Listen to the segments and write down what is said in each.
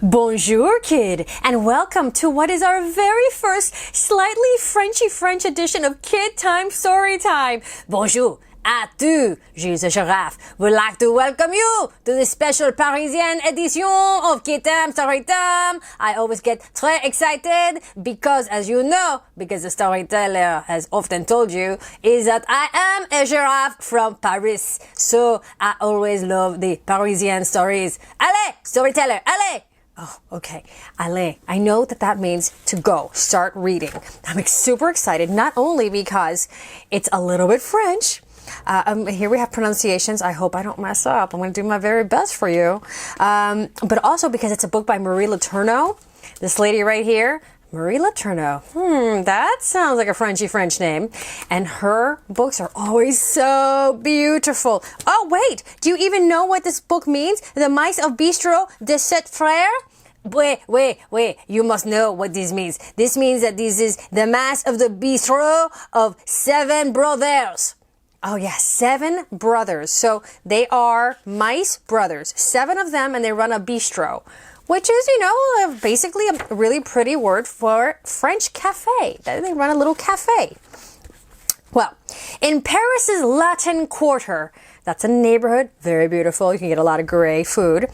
Bonjour, kid, and welcome to what is our very first slightly Frenchy French edition of KidTime StoryTime. Bonjour à tous, Gilles the Giraffe would like to welcome you to this special Parisian edition of KidTime StoryTime. I always get très excited because, as you know, because the storyteller has often told you, is that I am a giraffe from Paris. So I always love the Parisian stories. Allez, storyteller, allez! Oh, okay. Allez. I know that means to go, start reading. I'm super excited, not only because it's a little bit French. Here we have pronunciations. I hope I don't mess up. I'm going to do my very best for you. But also because it's a book by Marie LeTourneau. This lady right here, Marie LeTourneau. That sounds like a Frenchy French name. And her books are always so beautiful. Oh, wait. Do you even know what this book means? The Mice of Bistrot de Sept Freres? Wait. You must know what this means. This means that this is the mass of the bistro of 7 brothers. Oh, yeah, 7 brothers. So they are mice brothers, 7 of them, and they run a bistro, which is, basically a really pretty word for French cafe. They run a little cafe. Well, in Paris's Latin Quarter, that's a neighborhood, very beautiful. You can get a lot of gray food.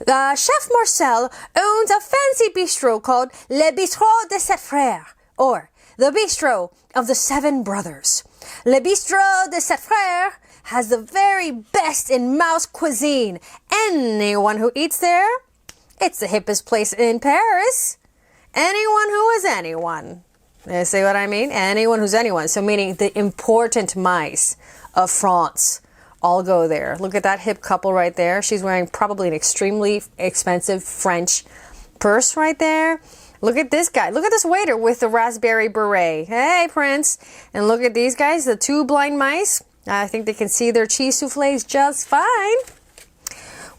Chef Marcel owns a fancy bistro called Le Bistro de Sept Freres, or the Bistro of the 7 brothers. Le Bistro de Sept Freres has the very best in mouse cuisine. Anyone who eats there, it's the hippest place in Paris. Anyone who is anyone. You see what I mean? Anyone who's anyone. So meaning the important mice of France all go there. Look at that hip couple right there. She's wearing probably an extremely expensive French purse right there. Look at this guy. Look at this waiter with the raspberry beret. Hey, Prince. And look at these guys, the 2 blind mice. I think they can see their cheese soufflés just fine.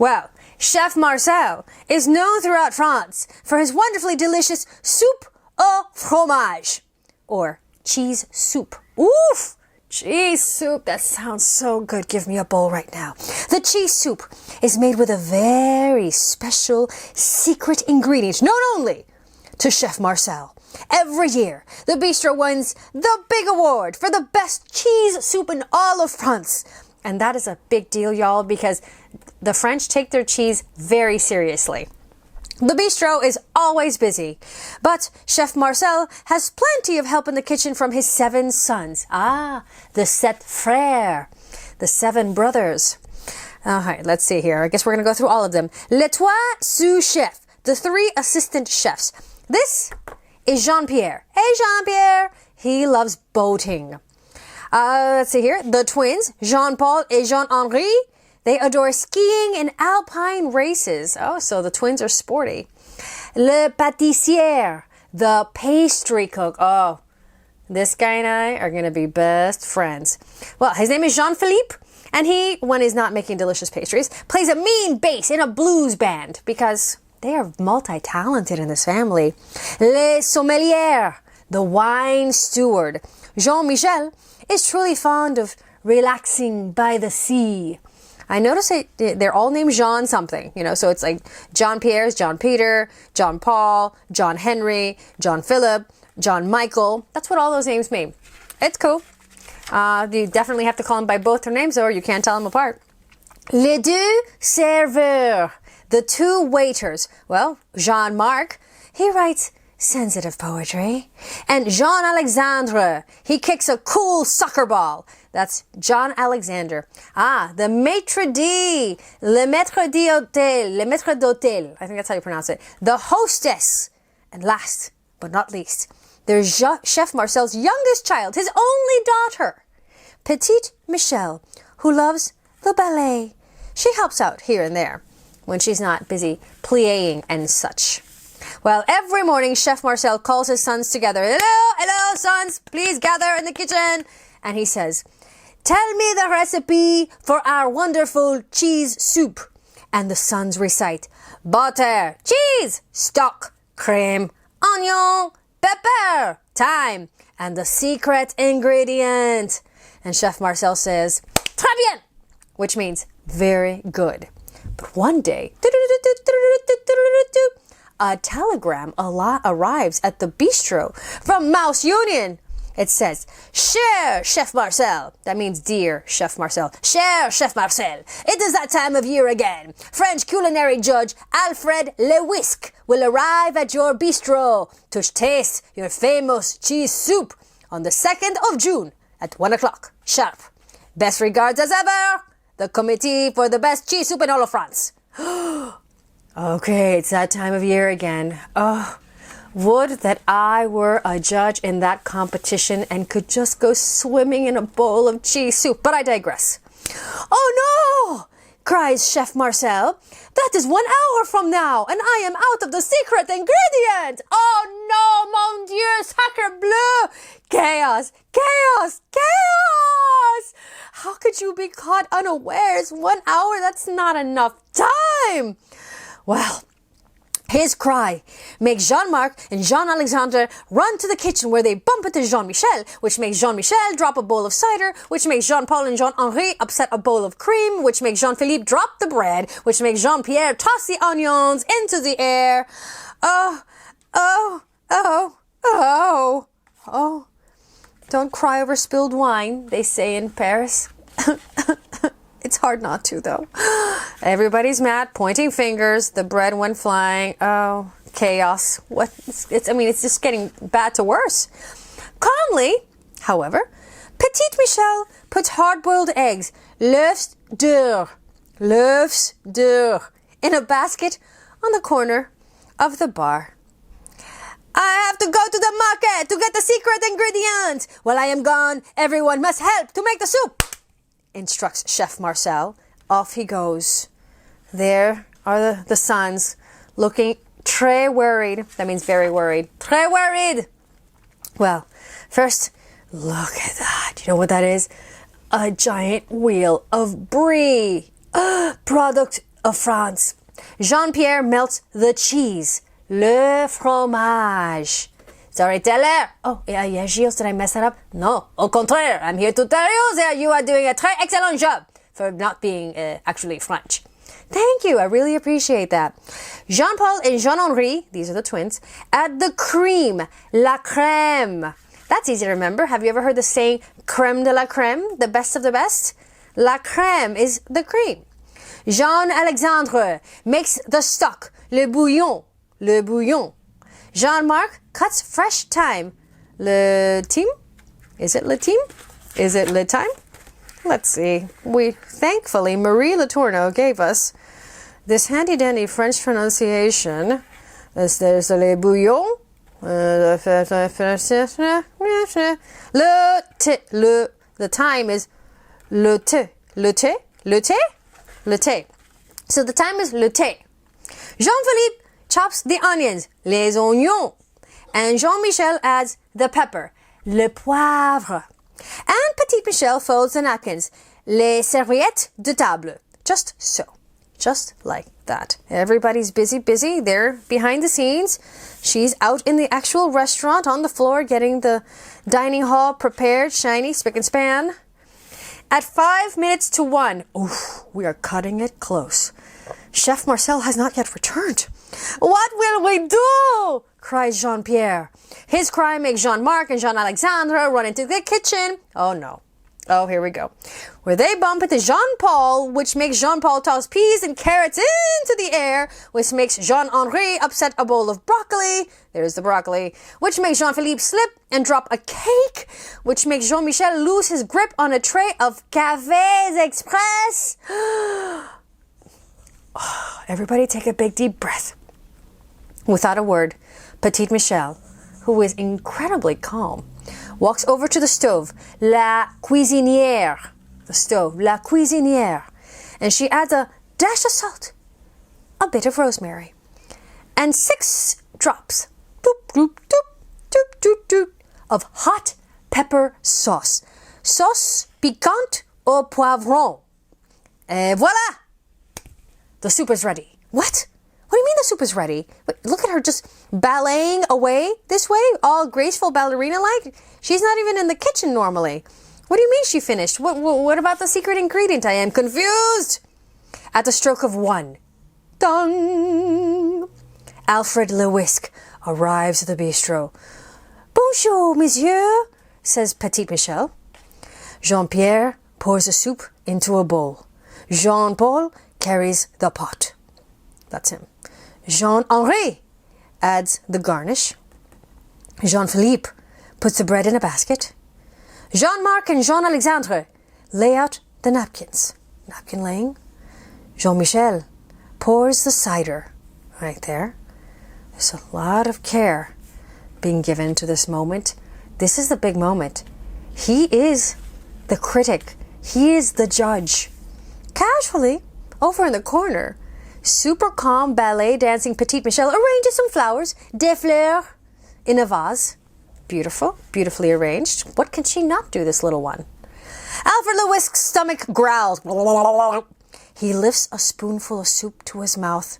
Well, Chef Marcel is known throughout France for his wonderfully delicious soupe au fromage, or cheese soup. Oof! Cheese soup. That sounds so good. Give me a bowl right now. The cheese soup is made with a very special secret ingredient, known only to Chef Marcel. Every year, the bistro wins the big award for the best cheese soup in all of France. And that is a big deal, y'all, because the French take their cheese very seriously. The bistro is always busy, but Chef Marcel has plenty of help in the kitchen from his 7 sons. The Sept Freres, the 7 brothers. All right, let's see here. I guess we're going to go through all of them. Les 3 sous-chefs, the 3 assistant chefs. This is Jean-Pierre. Hey, Jean-Pierre. He loves boating. Let's see here. The twins, Jean-Paul and Jean-Henri. They adore skiing and alpine races. Oh, so the twins are sporty. Le pâtissier, the pastry cook. Oh, this guy and I are going to be best friends. Well, his name is Jean-Philippe, and he, when he's not making delicious pastries, plays a mean bass in a blues band because they are multi-talented in this family. Le sommelier, the wine steward. Jean-Michel is truly fond of relaxing by the sea. I notice they're all named Jean something, so it's like John Pierre's John Peter, John Paul, John Henry, John Philip, John Michael. That's what all those names mean. It's cool. You definitely have to call them by both their names or you can't tell them apart. Les 2 serveurs, the 2 waiters. Well, Jean-Marc, he writes sensitive poetry. And Jean-Alexandre, he kicks a cool soccer ball. That's John Alexander. The maitre d', le maître d'hôtel. I think that's how you pronounce it. The hostess. And last but not least, there's Chef Marcel's youngest child, his only daughter, Petite Michelle, who loves the ballet. She helps out here and there when she's not busy pliéing and such. Well, every morning, Chef Marcel calls his sons together. Hello, sons, please gather in the kitchen. And he says, tell me the recipe for our wonderful cheese soup. And the sons recite, butter, cheese, stock, cream, onion, pepper, thyme, and the secret ingredient. And Chef Marcel says, très bien, which means very good. But one day, a telegram arrives at the bistro from Mouse Union. It says, Cher Chef Marcel. That means dear Chef Marcel. Cher Chef Marcel. It is that time of year again. French culinary judge Alfred Lewisque will arrive at your bistro to taste your famous cheese soup on the 2nd of June at 1 o'clock sharp. Best regards as ever, the Committee for the Best Cheese Soup in all of France. Okay, it's that time of year again. Oh, would that I were a judge in that competition and could just go swimming in a bowl of cheese soup. But I digress. Oh no! Cries Chef Marcel. That is 1 hour from now, and I am out of the secret ingredient. Oh no, mon Dieu, sacre bleu! Chaos, chaos, chaos! How could you be caught unawares? 1 hour, that's not enough time. Well, his cry makes Jean-Marc and Jean-Alexandre run to the kitchen where they bump into Jean-Michel, which makes Jean-Michel drop a bowl of cider, which makes Jean-Paul and Jean-Henri upset a bowl of cream, which makes Jean-Philippe drop the bread, which makes Jean-Pierre toss the onions into the air. Oh, oh, oh, oh, oh. Don't cry over spilled wine, they say in Paris. It's hard not to, though. Everybody's mad, pointing fingers. The bread went flying. Oh, chaos. What? It's just getting bad to worse. Calmly, however, Petite Michel puts hard-boiled eggs, l'œufs dur, in a basket on the corner of the bar. I have to go to the market to get the secret ingredient. While I am gone, everyone must help to make the soup, instructs Chef Marcel. Off he goes. There are the sons looking très worried. That means very worried. Très worried. Well, first, look at that. You know what that is? A giant wheel of brie. Product of France. Jean-Pierre melts the cheese. Le fromage. Sorry, teller. Oh, yeah, Gilles, did I mess that up? No, au contraire. I'm here to tell you that you are doing a très excellent job for not being actually French. Thank you. I really appreciate that. Jean-Paul and Jean-Henri, these are the twins, add the cream, la crème. That's easy to remember. Have you ever heard the saying crème de la crème, the best of the best? La crème is the cream. Jean-Alexandre makes the stock, le bouillon. Jean-Marc cuts fresh thyme. Le thym? Is it le thym? Is it le thyme? Let's see. Thankfully, Marie LeTourneau gave us this handy-dandy French pronunciation. There's le bouillon. The thyme is le thé. So the thyme is le thé. Jean-Philippe chops the onions, les oignons, and Jean-Michel adds the pepper, le poivre. And Petite Michel folds the napkins, les serviettes de table. Just so. Just like that. Everybody's busy. They're behind the scenes. She's out in the actual restaurant on the floor getting the dining hall prepared, shiny, spick and span. At 5 minutes to 1, oof, we are cutting it close. Chef Marcel has not yet returned. What will we do? Cries Jean-Pierre. His cry makes Jean-Marc and Jean-Alexandre run into the kitchen. Oh no. Oh, here we go. Where they bump into Jean-Paul, which makes Jean-Paul toss peas and carrots into the air, which makes Jean-Henri upset a bowl of broccoli. There's the broccoli. Which makes Jean-Philippe slip and drop a cake, which makes Jean-Michel lose his grip on a tray of Cafés Express. Everybody take a big deep breath. Without a word, Petite Michel, who is incredibly calm, walks over to the stove, la cuisinière, the stove, la cuisinière, and she adds a dash of salt, a bit of rosemary, and 6 drops, doop, doop, doop, doop, doop, doop, of hot pepper sauce. Sauce piquante au poivron. Et voilà! The soup is ready. What? What do you mean the soup is ready? But look at her just balleting away this way, all graceful ballerina-like. She's not even in the kitchen normally. What do you mean she finished? What about the secret ingredient? I am confused. At the stroke of 1. Dong! Alfred Le Whisk arrives at the bistro. Bonjour, monsieur, says Petite Michel. Jean-Pierre pours the soup into a bowl. Jean-Paul carries the pot. That's him. Jean-Henri adds the garnish. Jean-Philippe puts the bread in a basket. Jean-Marc and Jean-Alexandre lay out the napkins. Napkin laying. Jean-Michel pours the cider right there. There's a lot of care being given to this moment. This is the big moment. He is the critic. He is the judge. Casually, over in the corner, super calm ballet dancing Petite Michel arranges some flowers, des fleurs, in a vase. Beautiful, beautifully arranged. What can she not do, this little one? Alfred Le Whisk's stomach growls. He lifts a spoonful of soup to his mouth.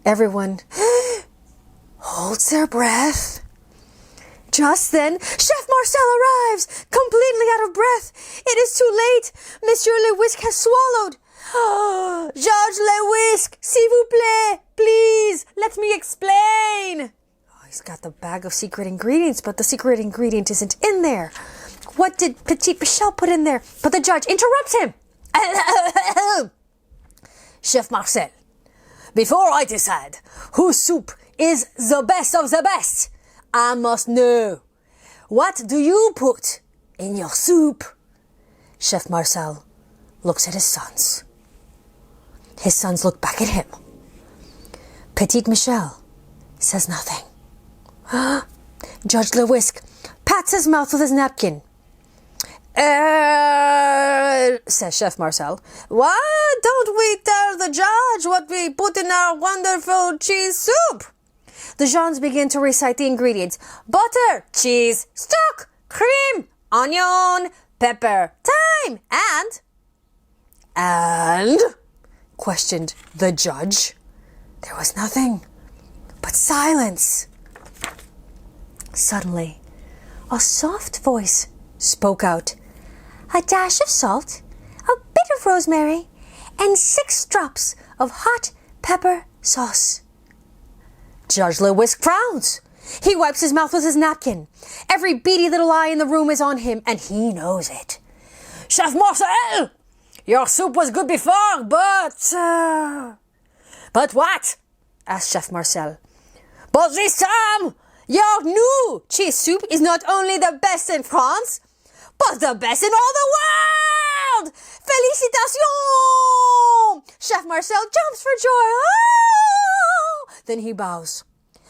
Everyone holds their breath. Just then, Chef Marcel arrives, completely out of breath. It is too late. Monsieur Le Whisk has swallowed. Georges Le Whisk, s'il vous plaît, please, let me explain. He's got the bag of secret ingredients, but the secret ingredient isn't in there. What did Petite Michel put in there? But the judge interrupts him. Chef Marcel, before I decide whose soup is the best of the best, I must know, what do you put in your soup? Chef Marcel looks at his sons. His sons look back at him. Petite Michel says nothing. Judge Le Whisk pats his mouth with his napkin. Says Chef Marcel. Why don't we tell the judge what we put in our wonderful cheese soup? The Jeans begin to recite the ingredients. Butter, cheese, stock, cream, onion, pepper, thyme, and, questioned the judge. There was nothing but silence. Suddenly, a soft voice spoke out. A dash of salt, a bit of rosemary, and 6 drops of hot pepper sauce. Judge Le Whisk frowns. He wipes his mouth with his napkin. Every beady little eye in the room is on him, and he knows it. Chef Marcel, your soup was good before, but... But what? Asked Chef Marcel. But this time, your new cheese soup is not only the best in France, but the best in all the world! Félicitations! Chef Marcel jumps for joy. Oh! Then he bows.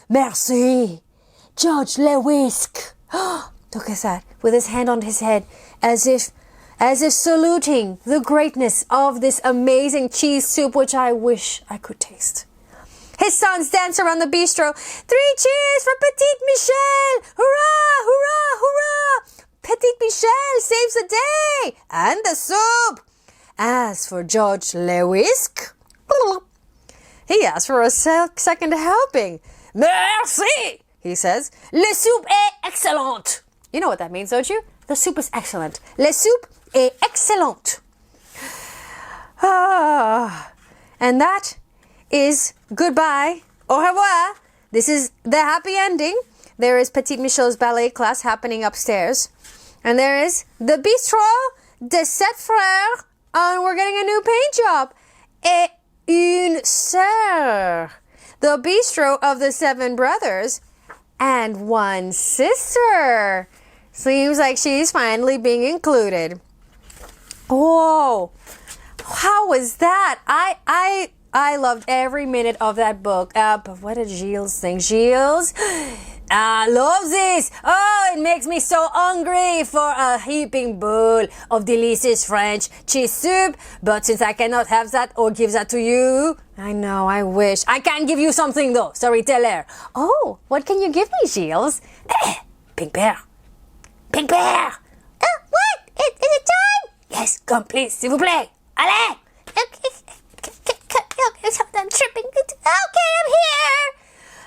Merci, Judge Le Whisk. Look at that, with his hand on his head, as if saluting the greatness of this amazing cheese soup, which I wish I could taste. His sons dance around the bistro. 3 cheers for Petite Michel! Hurrah, hurrah, hurrah! Petite Michel saves the day and the soup. As for Judge Le Whisk, he asks for a second helping. Merci, he says. Le soup est excellent. You know what that means, don't you? The soup is excellent. Le soup est excellent. And that is goodbye. Au revoir. This is the happy ending. There is Petite Michel's ballet class happening upstairs. And there is the Bistro de Sept Freres. And we're getting a new paint job. Et une sœur. The Bistro of the 7 brothers and 1 sister. Seems like she's finally being included. Whoa. How was that? I loved every minute of that book. But what did Gilles think? Gilles, I love this. Oh, it makes me so hungry for a heaping bowl of delicious French cheese soup. But since I cannot have that or give that to you, I know, I wish. I can give you something though, storyteller. Oh, what can you give me, Gilles? Pink bear. Pink bear. What? Is it time? Yes, come please, s'il vous plaît. Allez. I'm tripping. Okay, I'm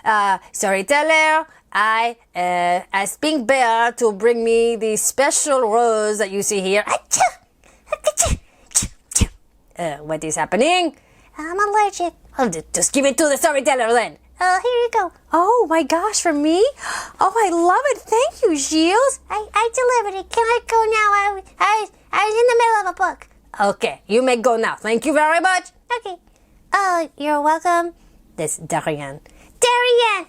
here. Storyteller, I asked Pink Bear to bring me the special rose that you see here. What is happening? I'm allergic. I'll just give it to the storyteller then. Here you go. Oh my gosh, for me? Oh, I love it. Thank you, Gilles. I delivered it. Can I go now? I was in the middle of a book. Okay, you may go now. Thank you very much. Okay. Oh, you're welcome. This Darian. Darian!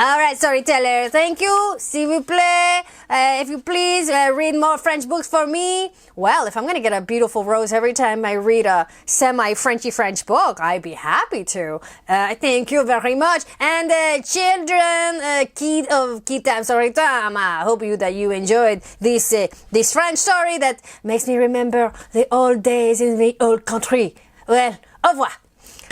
All right, storyteller. Thank you. S'il vous plaît. If you please, read more French books for me. Well, if I'm going to get a beautiful rose every time I read a semi-Frenchy French book, I'd be happy to. Thank you very much. And children, KidTime StoryTime, I hope that you enjoyed this French story that makes me remember the old days in the old country. Well, au revoir.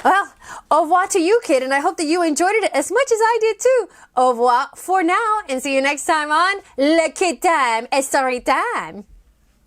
Well, au revoir to you, kid, and I hope that you enjoyed it as much as I did too. Au revoir for now, and see you next time on Le KidTime StoryTime.